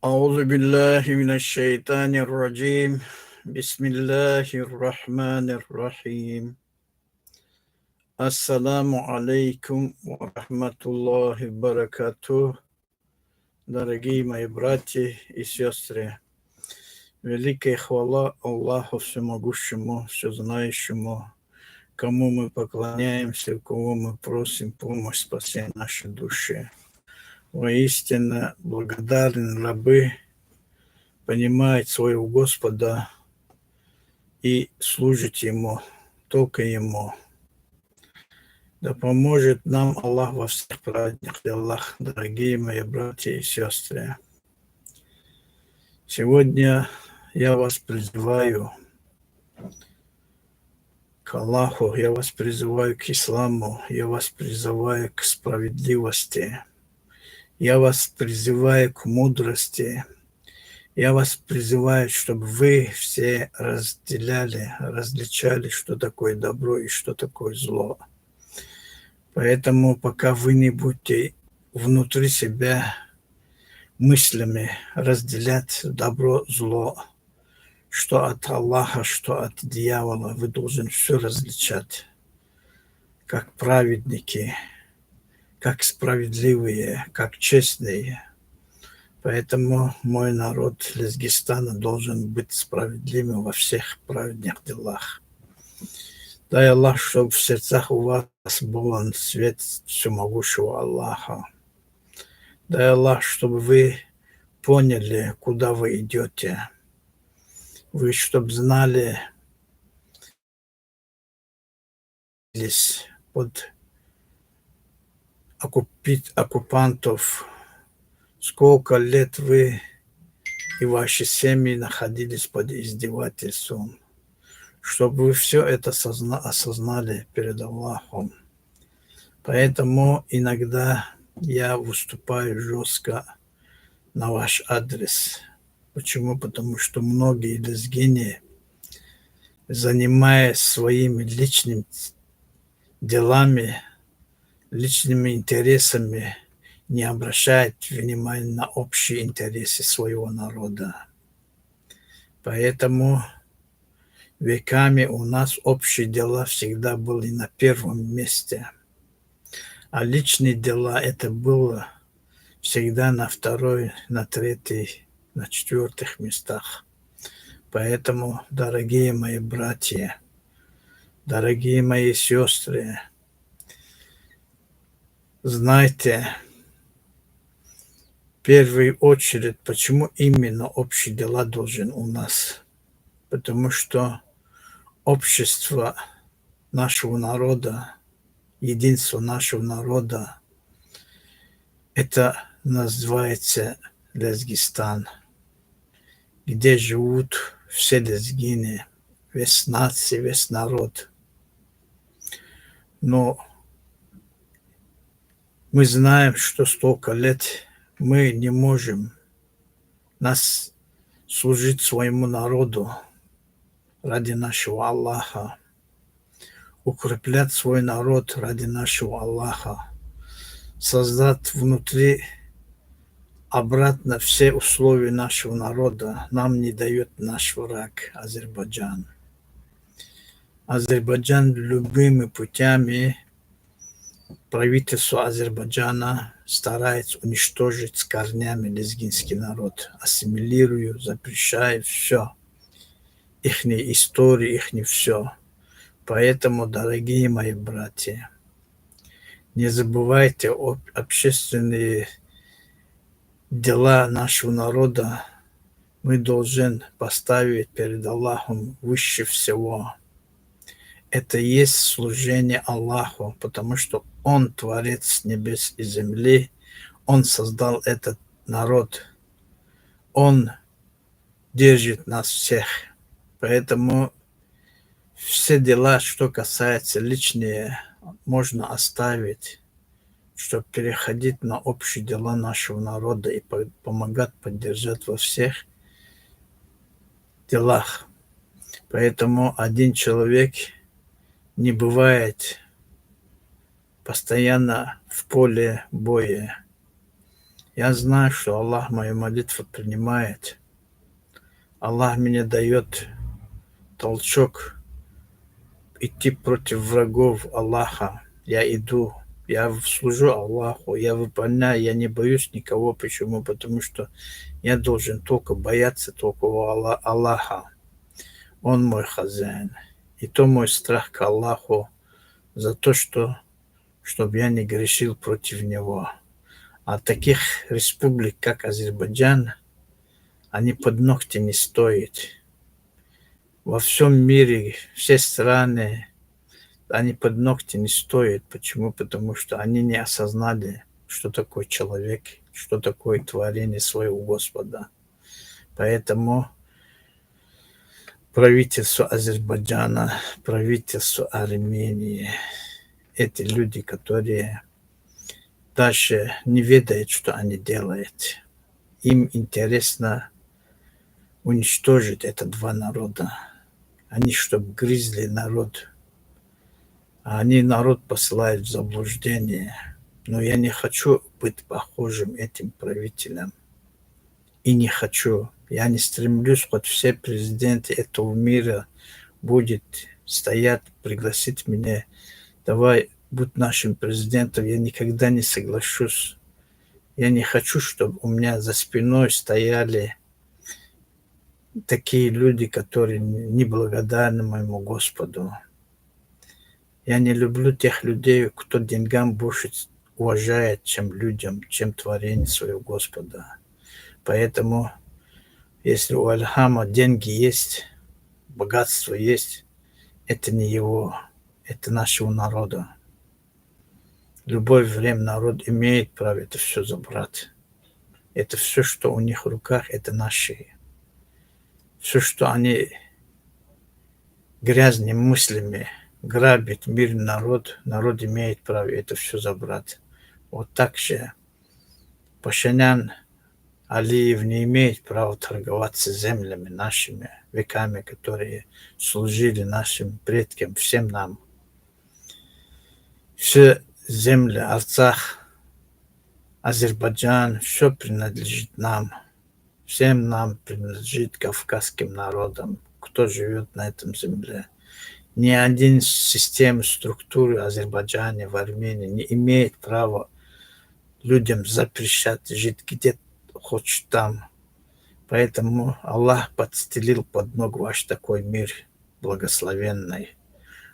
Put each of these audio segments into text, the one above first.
أعوذ بالله من الشيطان الرجيم. بسم الله الرحمن الرحيم. Ассаламу алейкум ва рахматуллахи баракатух. Дорогие мои братья и сестры, великая хвала Аллаху Всемогущему, Всезнающему, кому мы поклоняемся, у кого мы просим помощь, спасения нашей души. Воистину благодарны рабы, понимают своего Господа и служат Ему, только Ему. Да поможет нам Аллах во всех праведных делах, дорогие мои братья и сестры. Сегодня я вас призываю к Аллаху, я вас призываю к исламу, я вас призываю к справедливости, я вас призываю к мудрости, я вас призываю, чтобы вы все различали, что такое добро и что такое зло. Поэтому пока вы не будете внутри себя мыслями разделять добро-зло, что от Аллаха, что от дьявола, вы должны все различать, как праведники, как справедливые, как честные. Поэтому мой народ Лезгистана должен быть справедливым во всех праведных делах. Дай Аллах, чтобы в сердцах у вас был свет всемогущего Аллаха. Дай Аллах, чтобы вы поняли, куда вы идете. Вы, чтобы знали, под оккупантов, сколько лет вы и ваши семьи находились под издевательством, чтобы вы все это осознали перед Аллахом. Поэтому иногда я выступаю жестко на ваш адрес. Почему? Потому что многие лезгины, занимаясь своими личными делами, личными интересами, не обращают внимания на общие интересы своего народа. Поэтому веками у нас общие дела всегда были на первом месте, а личные дела это было всегда на второй, на третий, на четвертых местах. Поэтому, дорогие мои братья, дорогие мои сестры, знайте, в первую очередь, почему именно общие дела должен у нас. Потому что общество нашего народа, единство нашего народа, это называется Лезгистан, где живут все лезгины, весь нация, весь народ. Но мы знаем, что столько лет мы не можем нас служить своему народу ради нашего Аллаха, укреплять свой народ ради нашего Аллаха, создать внутри обратно все условия нашего народа нам не дает наш враг Азербайджан. Азербайджан любыми путями, правительство Азербайджана старается уничтожить с корнями лезгинский народ, ассимилируя, запрещая все, их истории, их все. Поэтому, дорогие мои братья, не забывайте общественные дела нашего народа. Мы должны поставить перед Аллахом выше всего. Это и есть служение Аллаху, потому что Он творец небес и земли, Он создал этот народ, Он держит нас всех. Поэтому все дела, что касается личные, можно оставить, чтобы переходить на общие дела нашего народа и помогать поддержать во всех делах. Поэтому один человек не бывает постоянно в поле боя. Я знаю, что Аллах мою молитву принимает. Аллах мне дает толчок идти против врагов Аллаха. Я иду, я служу Аллаху, я выполняю, я не боюсь никого. Почему? Потому что я должен только бояться только Аллаха. Он мой хозяин. И то мой страх к Аллаху за то, чтобы я не грешил против него. А таких республик, как Азербайджан, они под ногти не стоят. Во всем мире все страны, они под ногти не стоят. Почему? Потому что они не осознали, что такое человек, что такое творение своего Господа. Поэтому правительство Азербайджана, правительство Армении, эти люди, которые даже не ведают, что они делают. Им интересно уничтожить эти два народа. Они, чтобы грызли народ, а они народ посылают в заблуждение. Но я не хочу быть похожим этим правителям. И не хочу. Я не стремлюсь, хоть все президенты этого мира будет стоять, пригласить меня. Давай, будь нашим президентом. Я никогда не соглашусь. Я не хочу, чтобы у меня за спиной стояли такие люди, которые неблагодарны моему Господу. Я не люблю тех людей, кто деньгам больше уважает, чем людям, чем творение своего Господа. Поэтому, если у Альхама деньги есть, богатство есть, это не его, это нашего народа. В любое время народ имеет право это все забрать. Это все, что у них в руках, это наши. Все, что они грязными мыслями грабит мирный народ, народ имеет право это все забрать. Вот так же Пашинян Алиев не имеет права торговаться землями нашими веками, которые служили нашим предкам, всем нам. Все земли, Арцах, Азербайджан, все принадлежит нам. Всем нам принадлежит кавказским народам, кто живет на этом земле. Ни один система структуры Азербайджана, в Армении не имеет права людям запрещать жить где хочешь там. Поэтому Аллах подстелил под ногу ваш такой мир благословенный.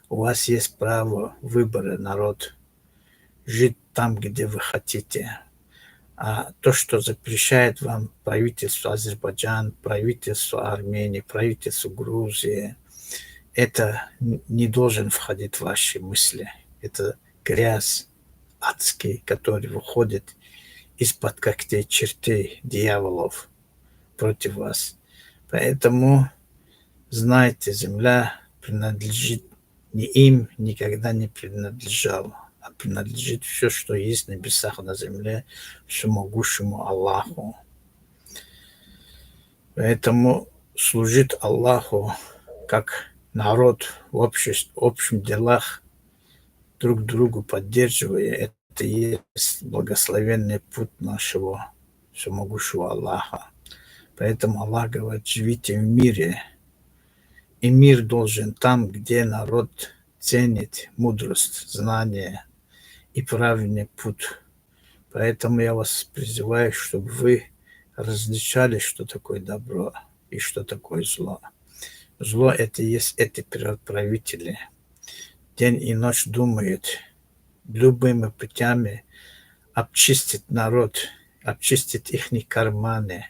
У вас есть право выбора, народ, жить там, где вы хотите. А то, что запрещает вам правительство Азербайджана, правительство Армении, правительство Грузии, это не должен входить в ваши мысли. Это грязь адский, который выходит из-под когтей чертей дьяволов против вас. Поэтому знайте, земля принадлежит не им, никогда не принадлежала, а принадлежит все, что есть на небесах, на земле, всемогущему Аллаху. Поэтому служить Аллаху как народ в общем делах, друг другу поддерживая, это и есть благословенный путь нашего всемогущего Аллаха. Поэтому Аллах говорит, живите в мире. И мир должен там, где народ ценит мудрость, знание и правильный путь. Поэтому я вас призываю, чтобы вы различали, что такое добро и что такое зло. Зло – это и есть эти правители. День и ночь думают любыми путями обчистить народ, обчистить их карманы,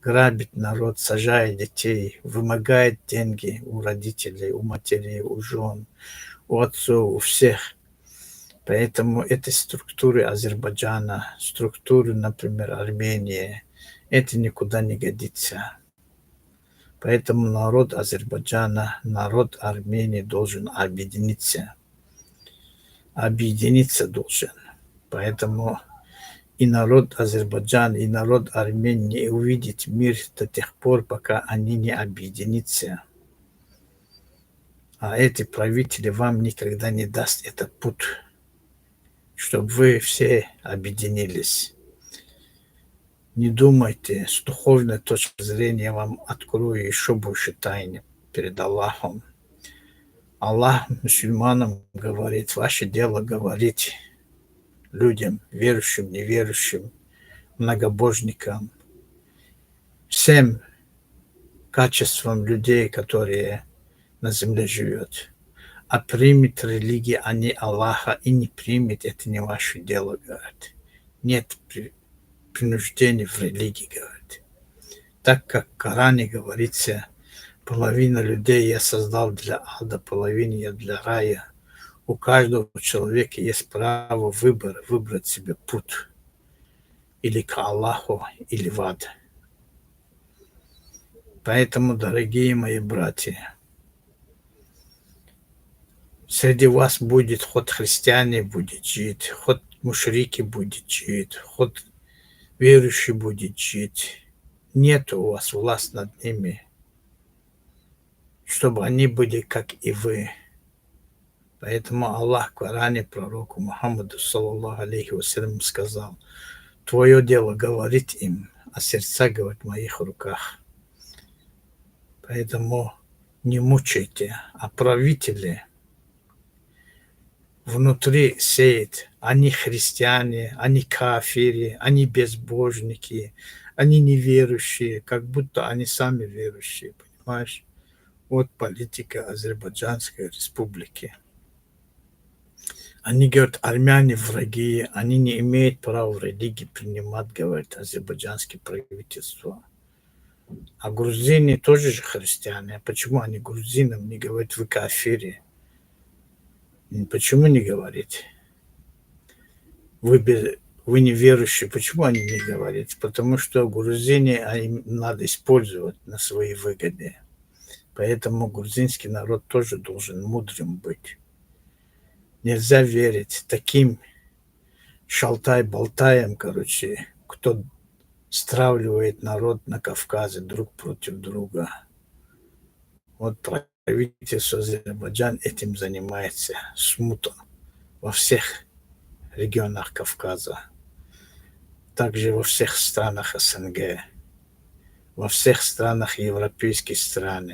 грабит народ, сажает детей, вымогает деньги у родителей, у матерей, у жен, у отцов, у всех. Поэтому эти структуры Азербайджана, структуры, например, Армении, это никуда не годится. Поэтому народ Азербайджана, народ Армении должен объединиться. Объединиться должен. Поэтому и народ Азербайджана, и народ Армении не увидит мир до тех пор, пока они не объединятся. А эти правители вам никогда не даст этот путь, чтобы вы все объединились. Не думайте, с духовной точки зрения я вам открою еще больше тайны перед Аллахом. Аллах мусульманам говорит, ваше дело говорить людям, верующим, неверующим, многобожникам, всем качествам людей, которые на земле живет. А примет религия, а не Аллаха, и не примет, это не ваше дело, говорит. Нет принуждения в религии, говорит. Так как в Коране говорится, половина людей я создал для ада, половина я для рая. У каждого человека есть право выбора, выбрать себе путь. Или к Аллаху, или в ад. Поэтому, дорогие мои братья, среди вас будет хоть христиане будет жить, хоть мушрики будет жить, хоть верующий будет жить. Нет у вас власть над ними, чтобы они были как и вы. Поэтому Аллах в Коране пророку Мухаммаду, саллаллаху алейхи вассалям, сказал, твое дело говорить им, а сердца, говорит, в моих руках. Поэтому не мучайте, а правители внутри сеют. Они христиане, они кафири, они безбожники, они неверующие, как будто они сами верующие, понимаешь? Вот политика Азербайджанской республики. Они говорят, армяне враги, они не имеют права в религии принимать, говорит азербайджанское правительство. А грузины тоже же христиане. А почему они грузинам не говорят, вы кафири? Почему не говорить? Вы неверующие. Почему они не говорят? Потому что грузине им надо использовать на свои выгоды. Поэтому грузинский народ тоже должен мудрым быть. Нельзя верить таким шалтай-болтаям, короче, кто стравливает народ на Кавказе друг против друга. Вот правительство Азербайджан этим занимается, смута во всех регионах Кавказа, также во всех странах СНГ, во всех странах европейских стран.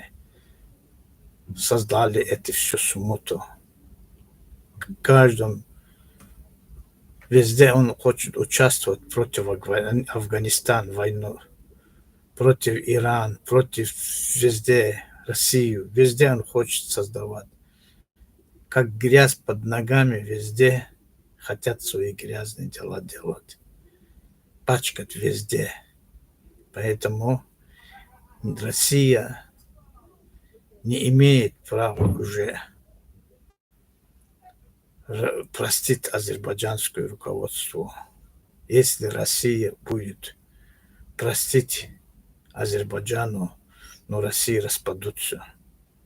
Создали это всю смуту. В каждом, везде он хочет участвовать против Афганистана, войну, против Ирана, против везде Россию, везде он хочет создавать. Как грязь под ногами, везде хотят свои грязные дела делать. Пачкать везде. Поэтому Россия не имеет права уже простить азербайджанское руководство. Если Россия будет простить Азербайджану, но Россия распадутся.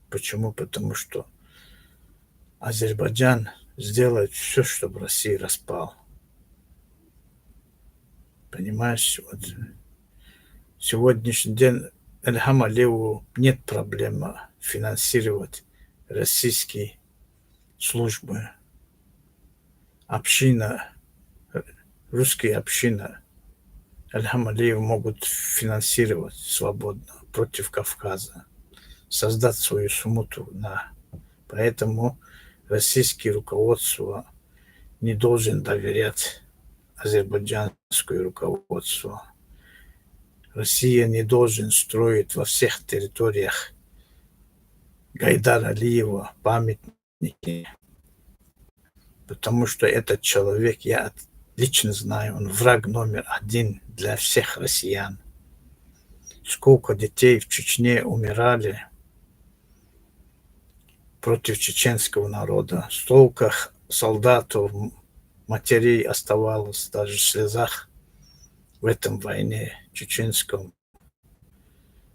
Почему? Потому что Азербайджан сделает все, чтобы Россия распал. Понимаешь, вот сегодняшний день Эльхам Алиеву нет проблемы финансировать российские службы. Община, русская община Эльхам Алиев могут финансировать свободно против Кавказа, создать свою смуту. Поэтому российское руководство не должен доверять азербайджанское руководство. Россия не должен строить во всех территориях Гайдара Алиева памятники, потому что этот человек, я лично знаю, он враг номер один для всех россиян. Сколько детей в Чечне умирали против чеченского народа, столько солдатов, матерей оставалось даже в слезах в этом войне чеченском.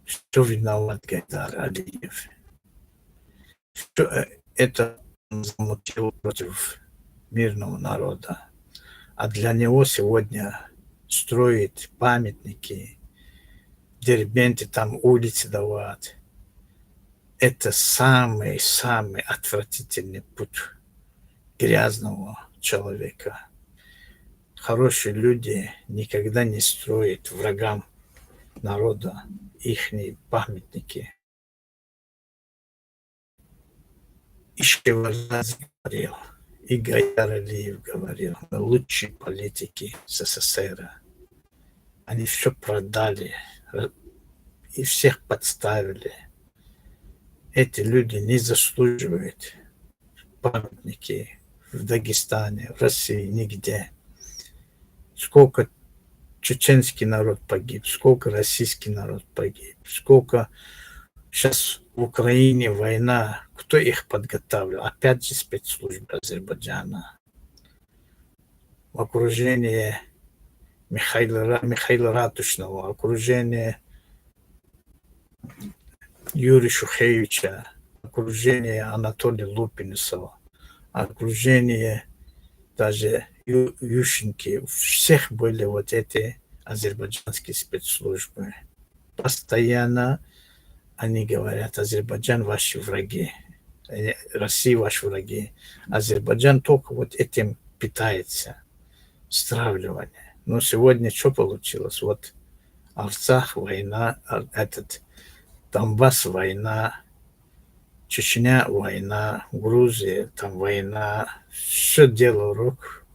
Что виноват Гайдар Алиев? Что это замутил против мирного народа. А для него сегодня строить памятники, дербенты, там улицы давать. Это самый-самый отвратительный путь грязного человека. хорошие люди никогда не строят врагам народа ихние памятники. И Шеварднадзе говорил, и Гайдар Алиев говорил, мы лучшие политики СССР. Они все продали и всех подставили. Эти люди не заслуживают памятники в Дагестане, в России, нигде. Сколько чеченский народ погиб, сколько российский народ погиб, сколько сейчас в Украине война, кто их подготавливал? Опять же спецслужбы Азербайджана. В окружении Михаила Ратушного, окружение Юрия Шухевича, окружение Анатолия Лупинцева, окружение даже Ющенки. У всех были вот эти азербайджанские спецслужбы. Постоянно они говорят, Азербайджан ваши враги, Россия ваши враги. Азербайджан только вот этим питается, стравливание. Но сегодня что получилось? Вот Арцах война, Донбасс война, Чечня война, Грузия там война. Все дело рук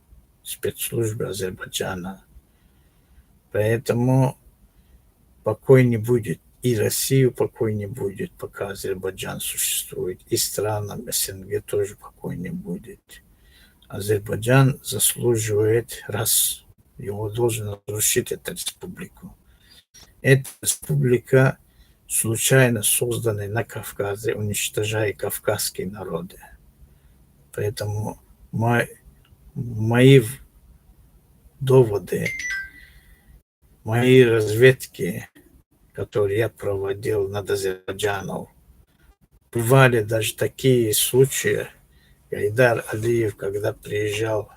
спецслужбы Азербайджана. Поэтому покой не будет. И Россию покой не будет, пока Азербайджан существует. И странам СНГ тоже покой не будет. Азербайджан заслуживает, раз его должен разрушить эту республику. Эта республика случайно создана на Кавказе, уничтожая кавказские народы. Поэтому мои доводы, мои разведки, которые я проводил над Азербайджаном, бывали даже такие случаи. Гайдар Алиев, когда приезжал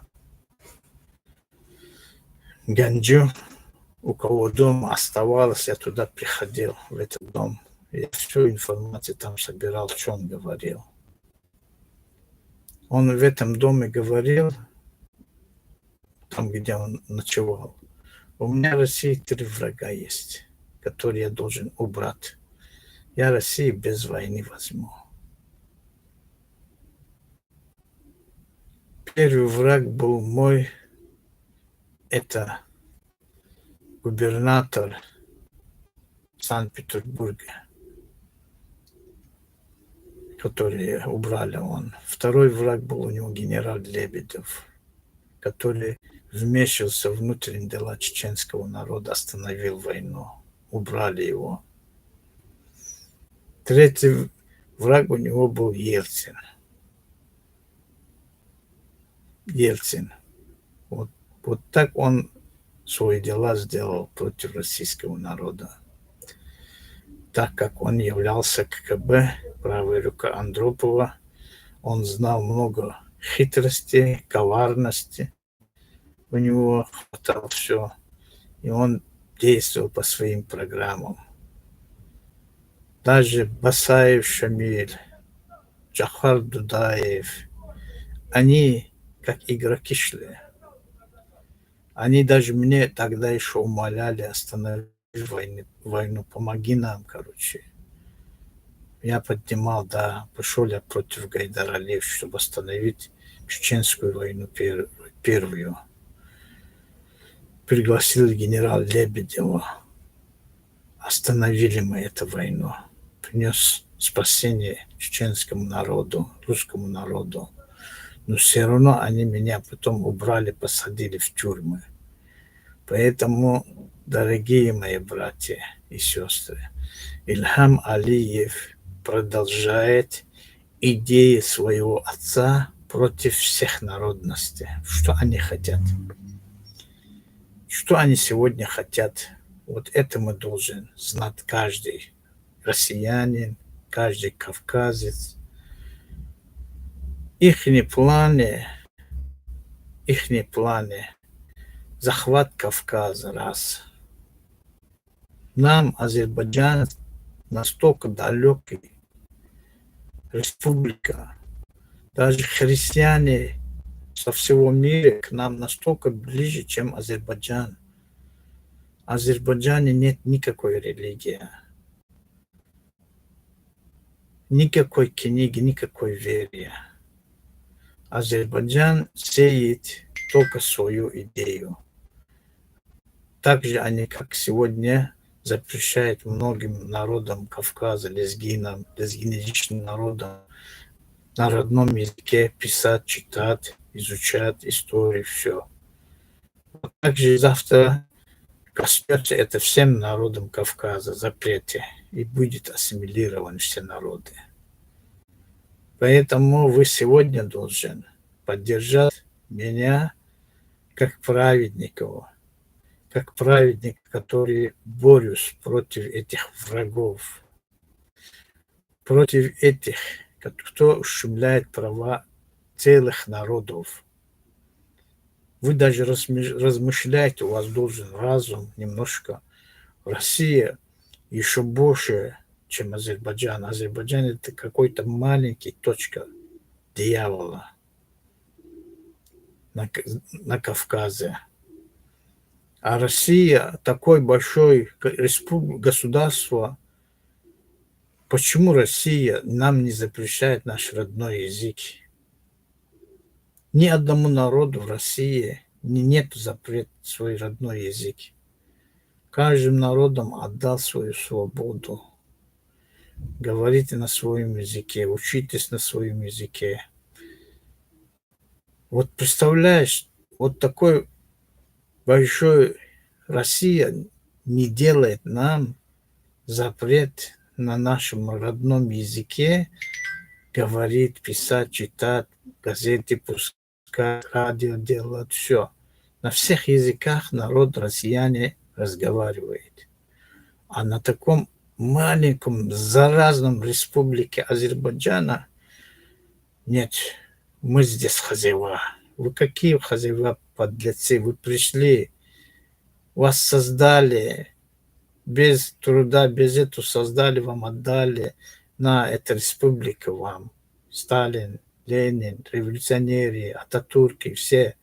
в Ганджу, у кого дома оставалось, я туда приходил, в этот дом. Я всю информацию там собирал, что он говорил. Он в этом доме говорил, там, где он ночевал, у меня в России 3 врага есть, которые я должен убрать. Я Россию без войны возьму. Первый враг был мой, это губернатор Санкт-Петербурга, который убрали он. Второй враг был у него генерал Лебедев, который вмешался в внутренние дела чеченского народа, остановил войну, убрали его. Третий враг у него был Ельцин. Вот так он свои дела сделал против российского народа. Так как он являлся КГБ, правая рука Андропова, он знал много хитрости, коварности. У него хватало все. И он действовал по своим программам. Даже Басаев Шамиль, Джахар Дудаев, они как игроки шли. Они даже мне тогда еще умоляли остановить войну, помоги нам, короче. Я поднимал, да, пошел я против Гайдара Алиева, чтобы остановить чеченскую войну первую. Пригласил генерала Лебедева. Остановили мы эту войну. Принес спасение чеченскому народу, русскому народу. Но все равно они меня потом убрали, посадили в тюрьмы. Поэтому, дорогие мои братья и сестры, Ильхам Алиев продолжает идеи своего отца против всех народностей. Что они хотят? Что они сегодня хотят? Вот это мы должен знать каждый россиянин, каждый кавказец. Ихние планы захват Кавказа, раз. Нам Азербайджан настолько далекий республика. Даже христиане со всего мира к нам настолько ближе, чем Азербайджан. В Азербайджане нет никакой религии, никакой книги, никакой веры. Азербайджан сеет только свою идею. Также они, как сегодня, запрещают многим народам Кавказа, лезгинам, лезгинезичным народам на родном языке писать, читать, изучать историю, все. Также завтра коснется это всем народам Кавказа, запрете, и будет ассимилированы все народы. Поэтому вы сегодня должен поддержать меня как праведников, как праведник, который борюсь против этих врагов, против этих, кто ущемляет права целых народов. Вы даже размышляете, у вас должен разум немножко. Россия еще больше, чем Азербайджан. Азербайджан это какой-то маленький точка дьявола на Кавказе. А Россия такой большой государство. Почему Россия нам не запрещает наш родной язык? Ни одному народу в России нет запрета свой родной язык. Каждым народом отдал свою свободу. Говорите на своем языке, учитесь на своем языке. Вот представляешь, вот такой большой Россия не делает нам запрет на нашем родном языке говорить, писать, читать, газеты пускать, радио делать, все. На всех языках народ россияне разговаривает. А на таком маленьком заразном республике Азербайджана нет, мы здесь хозяева. Вы какие хозяева, подлецы? Вы пришли, вас создали, без труда, без этого создали, вам отдали. На эта республика вам. Сталин, Ленин, революционеры, Ататурки, все.